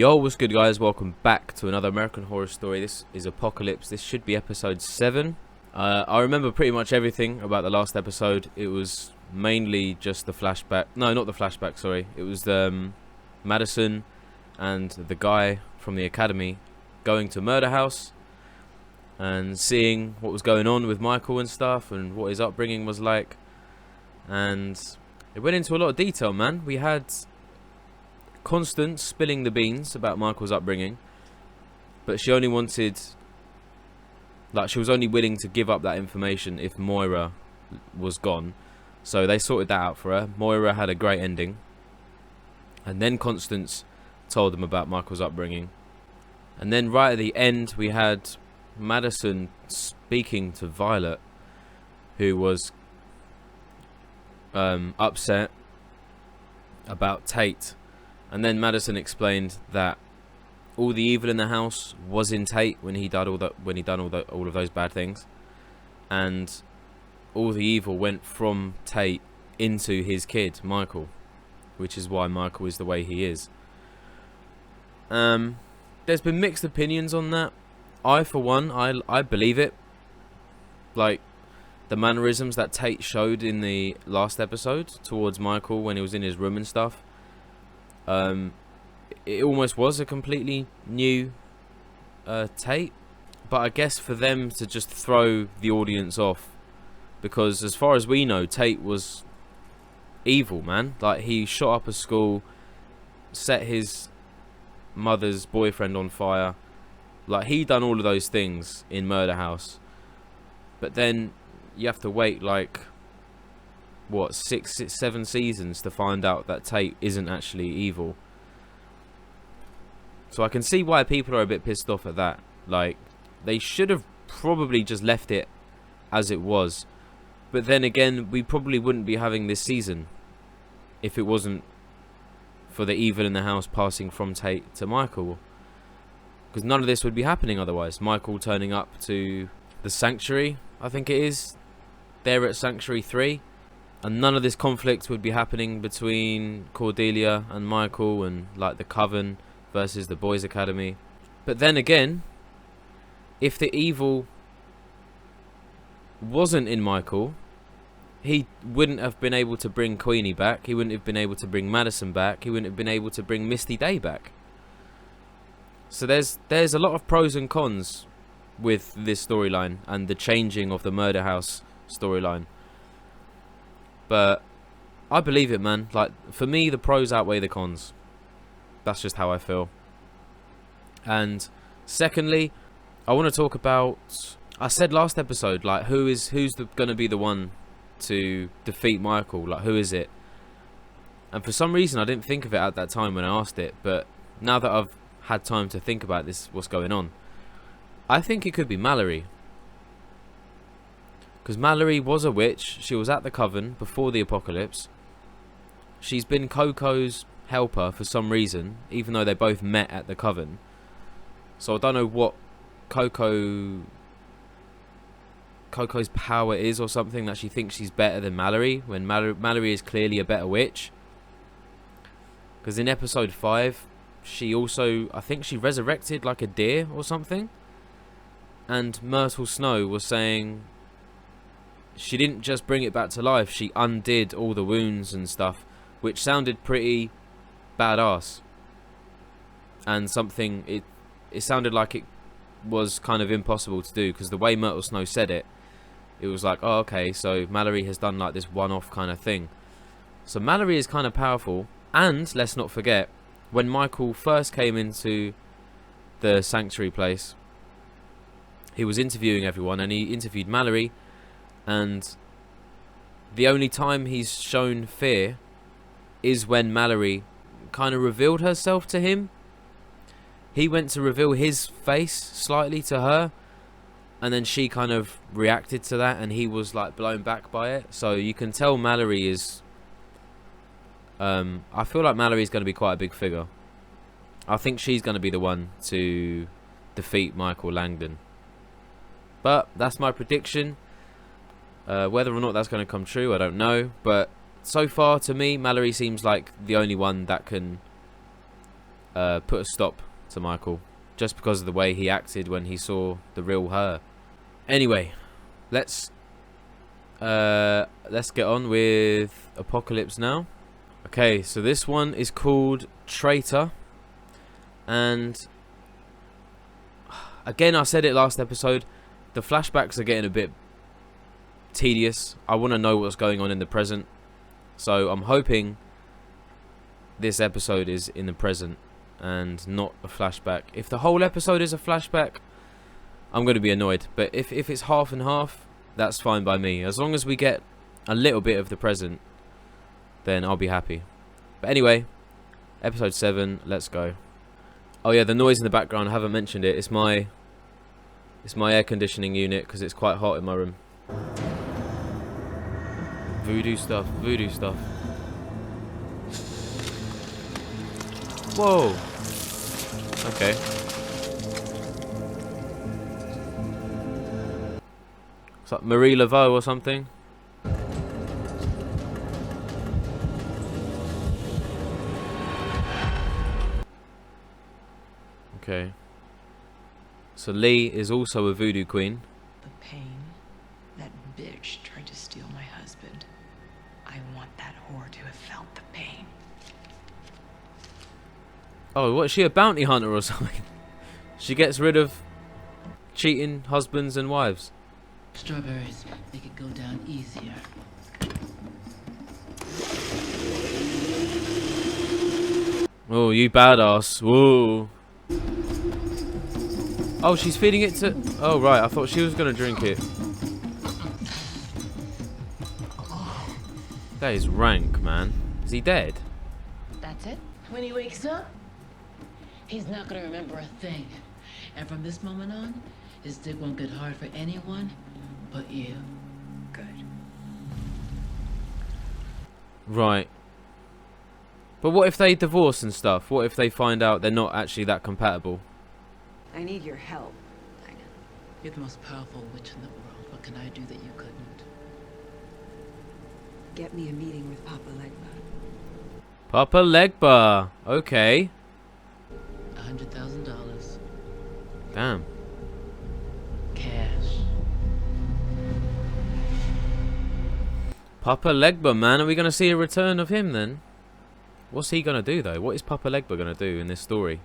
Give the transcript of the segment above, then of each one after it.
Yo, what's good guys? Welcome back to another American Horror Story. This is Apocalypse. This should be episode 7. I remember pretty much everything about the last episode. It was mainly just the flashback. No, not the flashback, sorry. It was Madison and the guy from the academy going to Murder House and seeing what was going on with Michael and stuff and what his upbringing was like. And it went into a lot of detail, man. We had Constance spilling the beans about Michael's upbringing, but she only wanted, she was only willing to give up that information if Moira was gone. So they sorted that out for her. Moira had a great ending, and then Constance told them about Michael's upbringing. And then right at the end we had Madison speaking to Violet, who was upset about Tate. And then Madison explained that all the evil in the house was in Tate when he done all of those bad things, and all the evil went from Tate into his kid Michael, which is why Michael is the way he is. There's been mixed opinions on that. I, for one, I believe it. Like the mannerisms that Tate showed in the last episode towards Michael when he was in his room and stuff. It almost was a completely new Tate, but I guess for them to just throw the audience off, because as far as we know, Tate was evil, man. Like, he shot up a school, set his mother's boyfriend on fire. Like, he done all of those things in Murder House, but then you have to wait like what, 7 seasons to find out that Tate isn't actually evil. So I can see why people are a bit pissed off at that. Like, they should have probably just left it as it was. But then again, we probably wouldn't be having this season if it wasn't for the evil in the house passing from Tate to Michael. Because none of this would be happening otherwise. Michael turning up to the Sanctuary, I think it is, there at Sanctuary 3. And none of this conflict would be happening between Cordelia and Michael, and like the Coven versus the Boys Academy. But then again, if the evil wasn't in Michael, he wouldn't have been able to bring Queenie back. He wouldn't have been able to bring Madison back. He wouldn't have been able to bring Misty Day back. So there's a lot of pros and cons with this storyline and the changing of the Murder House storyline. But I believe it, man. Like, for me, the pros outweigh the cons. That's just how I feel. And secondly, I want to talk about, I said last episode, like, who's going to be the one to defeat Michael? Like, who is it? And for some reason, I didn't think of it at that time when I asked it. But now that I've had time to think about this, what's going on, I think it could be Mallory. Because Mallory was a witch. She was at the Coven before the apocalypse. She's been Coco's helper for some reason, even though they both met at the Coven. So I don't know what Coco's power is or something, that she thinks she's better than Mallory, when Mallory is clearly a better witch. Because in episode 5, she also, I think she resurrected like a deer or something. And Myrtle Snow was saying she didn't just bring it back to life, she undid all the wounds and stuff, which sounded pretty badass. And something, it sounded like it was kind of impossible to do, because the way Myrtle Snow said it, it was like, oh, okay, so Mallory has done like this one-off kind of thing. So Mallory is kind of powerful. And let's not forget, when Michael first came into the Sanctuary place, he was interviewing everyone, and he interviewed Mallory. And the only time he's shown fear is when Mallory kind of revealed herself to him. He went to reveal his face slightly to her, and then she kind of reacted to that, and he was like blown back by it. So you can tell Mallory is... I feel like Mallory's going to be quite a big figure. I think she's going to be the one to defeat Michael Langdon. But that's my prediction. Whether or not that's going to come true, I don't know. But so far, to me, Mallory seems like the only one that can put a stop to Michael, just because of the way he acted when he saw the real her. Anyway, let's get on with Apocalypse now. Okay, so this one is called Traitor, and again, I said it last episode, the flashbacks are getting a bit tedious. I want to know what's going on in the present, so I'm hoping this episode is in the present and not a flashback. If the whole episode is a flashback, I'm going to be annoyed, but if it's half and half, that's fine by me. As long as we get a little bit of the present, then I'll be happy. But anyway, episode 7, let's go. Oh yeah, the noise in the background, I haven't mentioned it. It's my air conditioning unit because it's quite hot in my room. Voodoo stuff, voodoo stuff. Whoa. Okay. It's like Marie Laveau or something. Okay. So Lee is also a voodoo queen. The pain. That bitch tried to steal my husband. I want that whore to have felt the pain. Oh, what, is she a bounty hunter or something? She gets rid of cheating husbands and wives. Strawberries make it go down easier. Oh, you badass. Whoa. Oh, she's feeding it to... Oh, right. I thought she was going to drink it. That is rank, man. Is he dead? That's it? When he wakes up, he's not gonna remember a thing. And from this moment on, his dick won't get hard for anyone but you. Good. Right. But what if they divorce and stuff? What if they find out they're not actually that compatible? I need your help. You're the most powerful witch in the world. What can I do that you couldn't? Get me a meeting with Papa Legba. Papa Legba. Okay. $100,000. Damn. Cash. Papa Legba, man. Are we going to see a return of him then? What's he going to do, though? What is Papa Legba going to do in this story?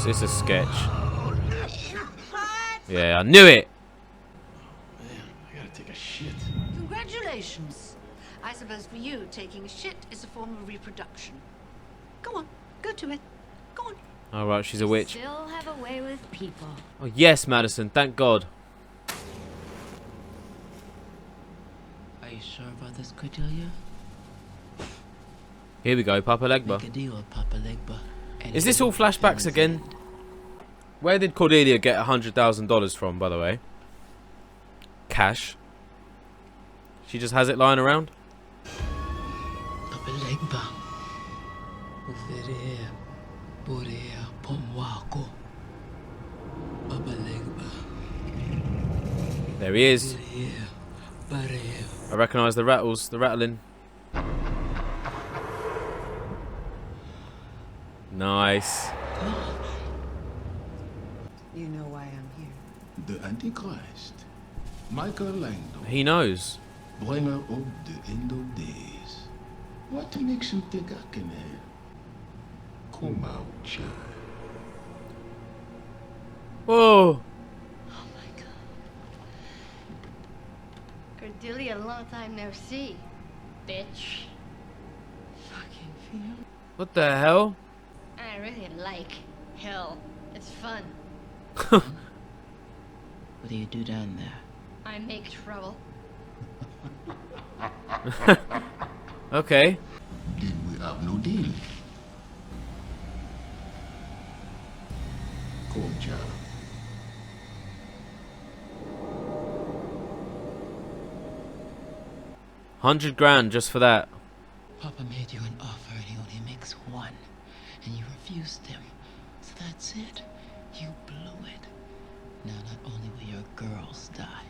It's a sketch. Yeah, I knew it! Man, I gotta take a shit. Congratulations. I suppose for you, taking a shit is a form of reproduction. Go on, go to it. Go on. Alright, she's a witch. Still have a way with people. Oh, yes, Madison, thank God. Are you sure about this, Cordelia? Here we go, Papa Make a Legba. deal with Papa Legba. Is this all flashbacks again? Where did Cordelia get $100,000 from, by the way? Cash. She just has it lying around? Papa Legba. Uferea. Borea. Pomwako. Papa Legba. There he is. Uferea. Barea. I recognise the rattles, the rattling. Nice. You know why I'm here. The Antichrist. Michelangelo. He knows. Bringer of the end of days. What makes you think I can have? Come out, child. Whoa. Oh my god. Cordelia, long time no see. Bitch. Fucking feel. What the hell? I really like hell. It's fun. What do you do down there? I make trouble. Okay. Then we have no deal. Come, child. $100,000 just for that. Papa made you an offer and he only makes one. And you refused him. So that's it. You blew it. Now not only will your girls die,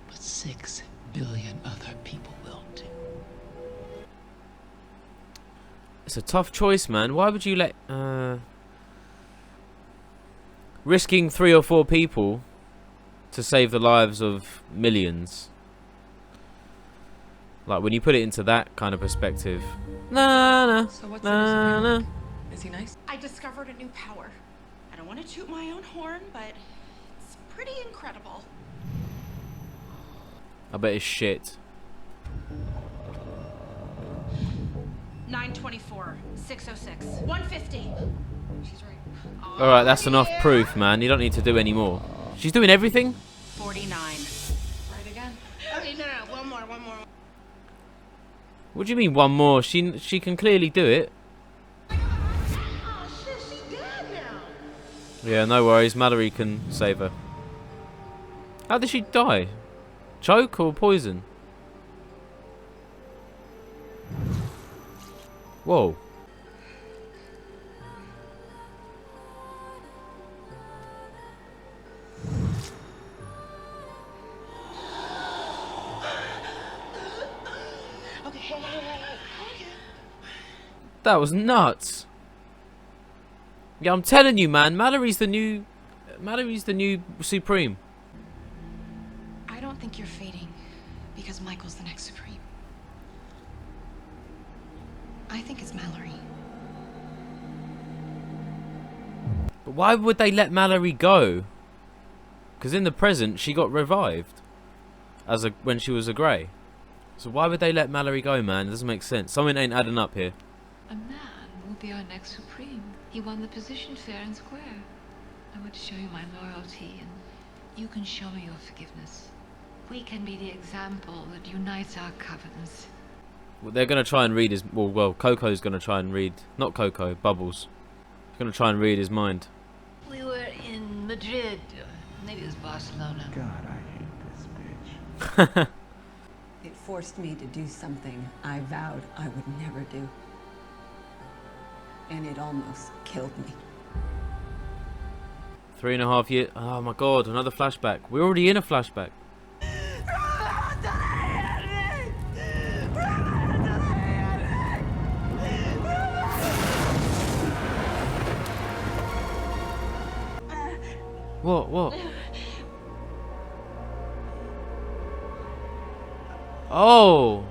but 6 billion other people will too. It's a tough choice, man. Why would you let... risking 3 or 4 people to save the lives of millions. Like, when you put it into that kind of perspective. Nah. So what's it? Is he nice? I discovered a new power. I don't want to toot my own horn, but it's pretty incredible. I bet it's shit. 924, 606, 150. She's right. Alright, that's enough proof, man. You don't need to do any more. She's doing everything? 49. Right again. Okay, no, one more. What do you mean one more? She can clearly do it. Oh shit, she's dead now. Yeah, no worries. Mallory can save her. How did she die? Choke or poison? Whoa. Okay. That was nuts. Yeah, I'm telling you, man. Mallory's the new Supreme. I don't think you're fading because Michael's the next Supreme. I think it's Mallory. But why would they let Mallory go? Because in the present, she got revived when she was a Grey. So why would they let Mallory go, man? It doesn't make sense. Something ain't adding up here. A man will be our next Supreme. He won the position fair and square. I would show you my loyalty, and you can show me your forgiveness. We can be the example that unites our covens. Well, they're going to try and read his... Well, Coco's going to try and read... Not Coco, Bubbles. He's going to try and read his mind. We were in Madrid. Maybe it was Barcelona. God, I hate this bitch. It forced me to do something I vowed I would never do. And it almost killed me. 3.5 years... Oh my god, another flashback. We're already in a flashback. What? Oh!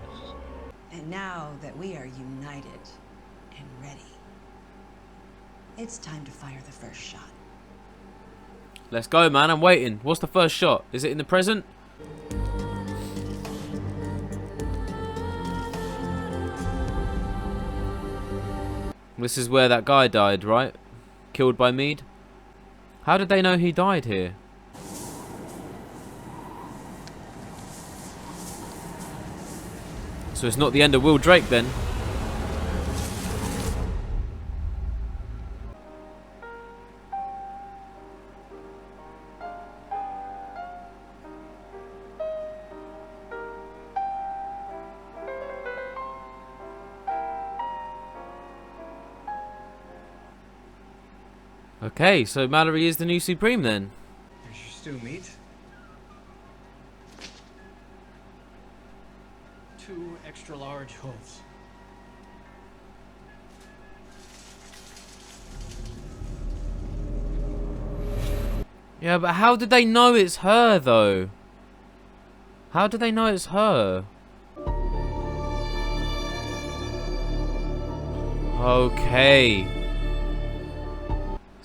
And now that we are united and ready, it's time to fire the first shot. Let's go, man. I'm waiting. What's the first shot? Is it in the present? This is where that guy died, right? Killed by Mead? How did they know he died here? So it's not the end of Will Drake then? Okay, so Mallory is the new Supreme then. There's your stew meat. 2 extra large hooves. Yeah, but how did they know it's her though? How did they know it's her? Okay.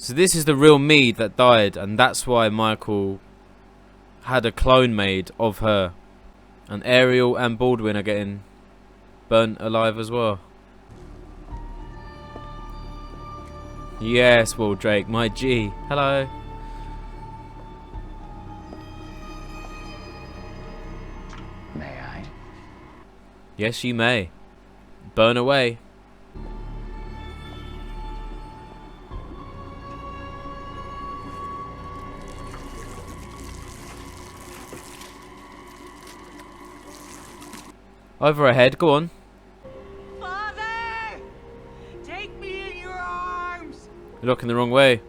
So this is the real Mead that died, and that's why Michael had a clone made of her. And Ariel and Baldwin are getting burnt alive as well. Yes, Will Drake, my G. Hello. May I? Yes, you may. Burn away. Over ahead, go on. Father! Take me in your arms! You're looking the wrong way.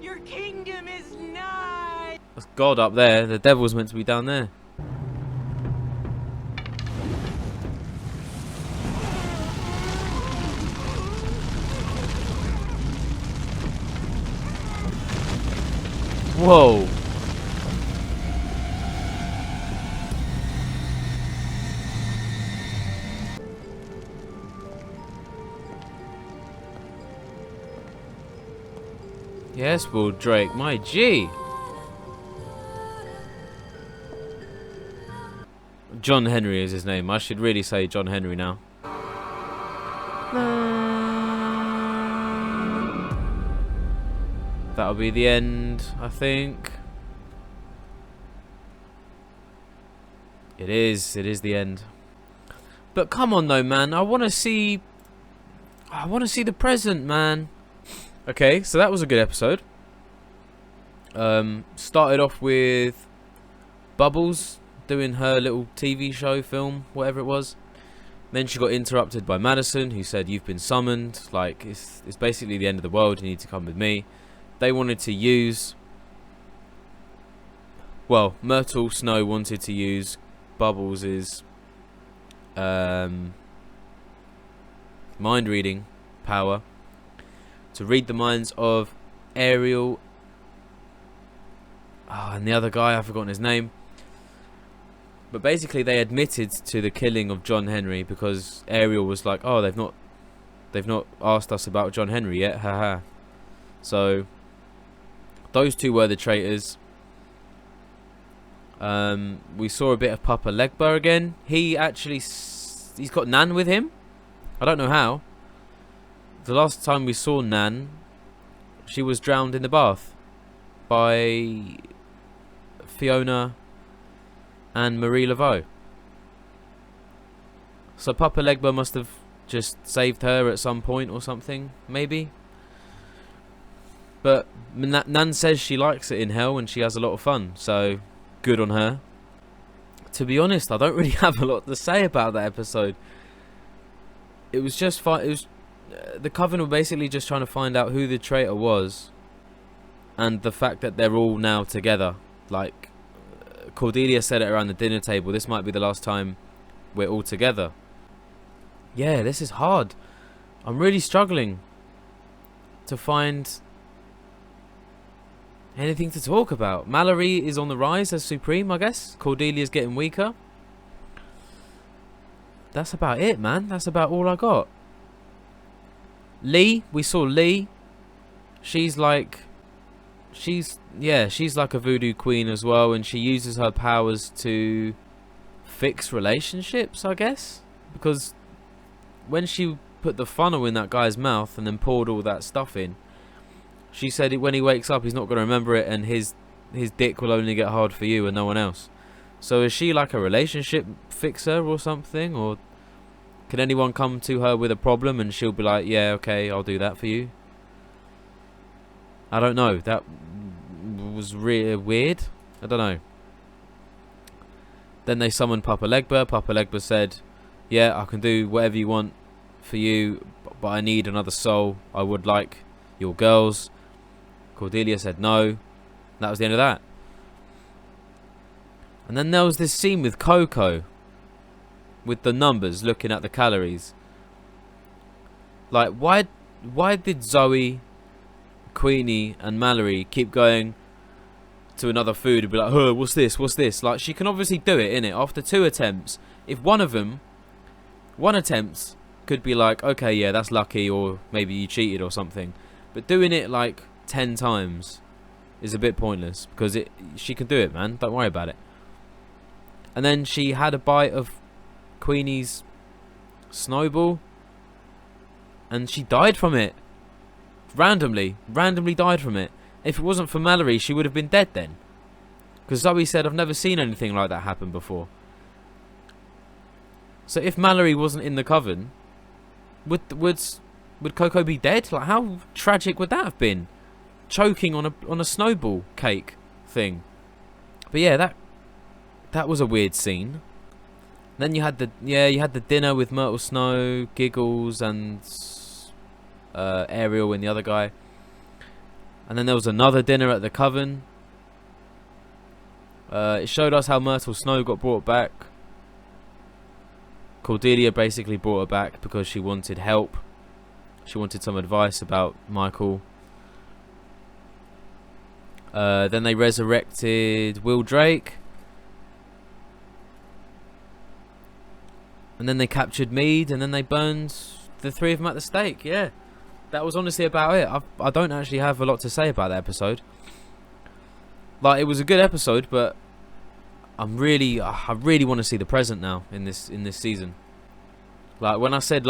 Your kingdom is nigh! That's God up there. The devil's meant to be down there. Whoa. Yes, Will Drake, my G. John Henry is his name. I should really say John Henry now. That'll be the end, I think. It is the end. But come on though, man. I want to see the present, man. Okay, so that was a good episode. Started off with Bubbles doing her little TV show, film, whatever it was. Then she got interrupted by Madison, who said, "You've been summoned. Like, it's basically the end of the world. You need to come with me." They wanted to use... Well, Myrtle Snow wanted to use Bubbles' mind-reading power to read the minds of Ariel... and the other guy, I've forgotten his name. But basically they admitted to the killing of John Henry because Ariel was like, "Oh, they've not asked us about John Henry yet, haha." So those two were the traitors. We saw a bit of Papa Legba again. He's got Nan with him. I don't know how. The last time we saw Nan, she was drowned in the bath by Fiona and Marie Laveau. So Papa Legba must have just saved her at some point or something, maybe. But Nan says she likes it in hell and she has a lot of fun, so good on her. To be honest, I don't really have a lot to say about that episode. It was just fun. It was the Coven were basically just trying to find out who the traitor was, and the fact that they're all now together. Like Cordelia said it around the dinner table, this might be the last time we're all together. Yeah, this is hard. I'm really struggling to find anything to talk about. Mallory is on the rise as Supreme, I guess. Cordelia's getting weaker. That's about it, man. That's about all I got. Lee, we saw Lee. She's like a voodoo queen as well, and she uses her powers to fix relationships, I guess, because when she put the funnel in that guy's mouth and then poured all that stuff in, she said when he wakes up he's not going to remember it, and his dick will only get hard for you and no one else. So is she like a relationship fixer or something, or can anyone come to her with a problem and she'll be like, "Yeah, okay, I'll do that for you"? I don't know. That was really weird. I don't know. Then they summoned Papa Legba. Papa Legba said, "Yeah, I can do whatever you want for you, but I need another soul. I would like your girls." Cordelia said no. That was the end of that. And then there was this scene with Coco, with the numbers, looking at the calories. Like, why did Zoe, Queenie and Mallory keep going to another food and be like, "Oh, what's this?" Like, she can obviously do it, innit? After 2 attempts. If one attempt could be like, "Okay, yeah, that's lucky," or maybe you cheated or something. But doing it like 10 times is a bit pointless, because she can do it, man. Don't worry about it. And then she had a bite of Queenie's snowball and she died from it. Randomly died from it. If it wasn't for Mallory, she would have been dead then, because Zoe said, "I've never seen anything like that happen before." So if Mallory wasn't in the Coven, would Coco be dead? Like, how tragic would that have been? Choking on a snowball cake thing. But yeah, that was a weird scene. Then you had the dinner with Myrtle Snow, Giggles, and Ariel and the other guy. And then there was another dinner at the Coven. It showed us how Myrtle Snow got brought back. Cordelia basically brought her back because she wanted help. She wanted some advice about Michael. Then they resurrected Will Drake. And then they captured Mead, and then they burned the three of them at the stake. Yeah, that was honestly about it. I don't actually have a lot to say about that episode. Like, it was a good episode, but I really want to see the present now in this season. Like, when I said the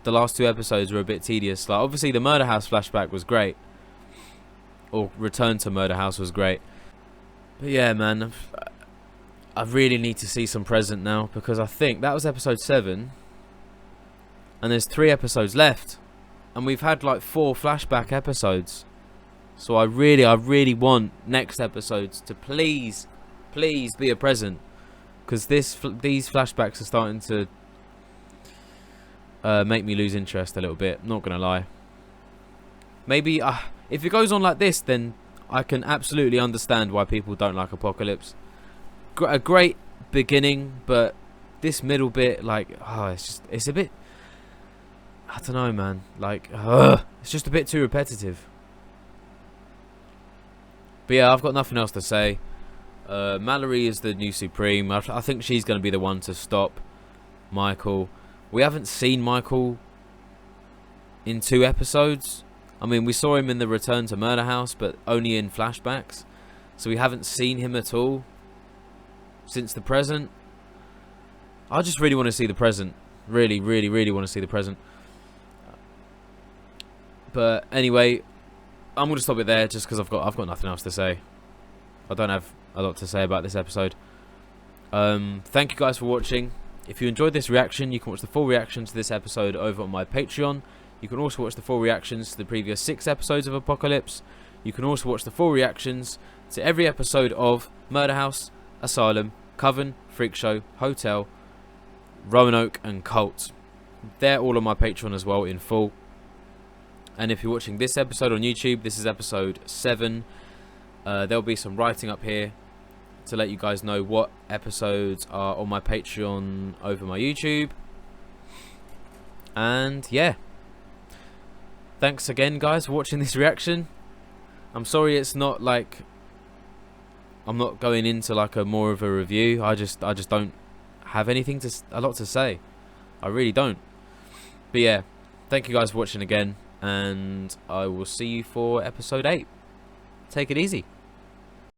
last two episodes were a bit tedious. Like, obviously the Murder House flashback was great, or Return to Murder House was great. But yeah, man, I really need to see some present now, because I think that was episode 7, and there's 3 episodes left, and we've had like 4 flashback episodes. So I really want next episodes to please be a present, because these flashbacks are starting to make me lose interest a little bit. Not gonna lie. Maybe if it goes on like this, then I can absolutely understand why people don't like Apocalypse. A great beginning, but this middle bit, like, it's a bit, I don't know, man. Like, it's just a bit too repetitive. But yeah, I've got nothing else to say. Mallory is the new Supreme. I think she's going to be the one to stop Michael. We haven't seen Michael in 2 episodes. I mean, we saw him in the Return to Murder House, but only in flashbacks. So we haven't seen him at all since the present. I just really want to see the present. Really want to see the present. But anyway, I'm going to stop it there, just because I've got nothing else to say. I don't have a lot to say about this episode. Thank you guys for watching. If you enjoyed this reaction, you can watch the full reaction to this episode over on my Patreon. You can also watch the full reactions to the previous 6 episodes of Apocalypse. You can also watch the full reactions to every episode of Murder House, Asylum, Coven, Freak Show, Hotel, Roanoke, and Cult. They're all on my Patreon as well in full. And if you're watching this episode on YouTube, this is episode 7. There'll be some writing up here to let you guys know what episodes are on my Patreon over my YouTube. And yeah, thanks again, guys, for watching this reaction. I'm sorry it's not like, I'm not going into like a more of a review. I just don't have anything a lot to say. I really don't. But yeah, thank you guys for watching again, and I will see you for episode 8. Take it easy.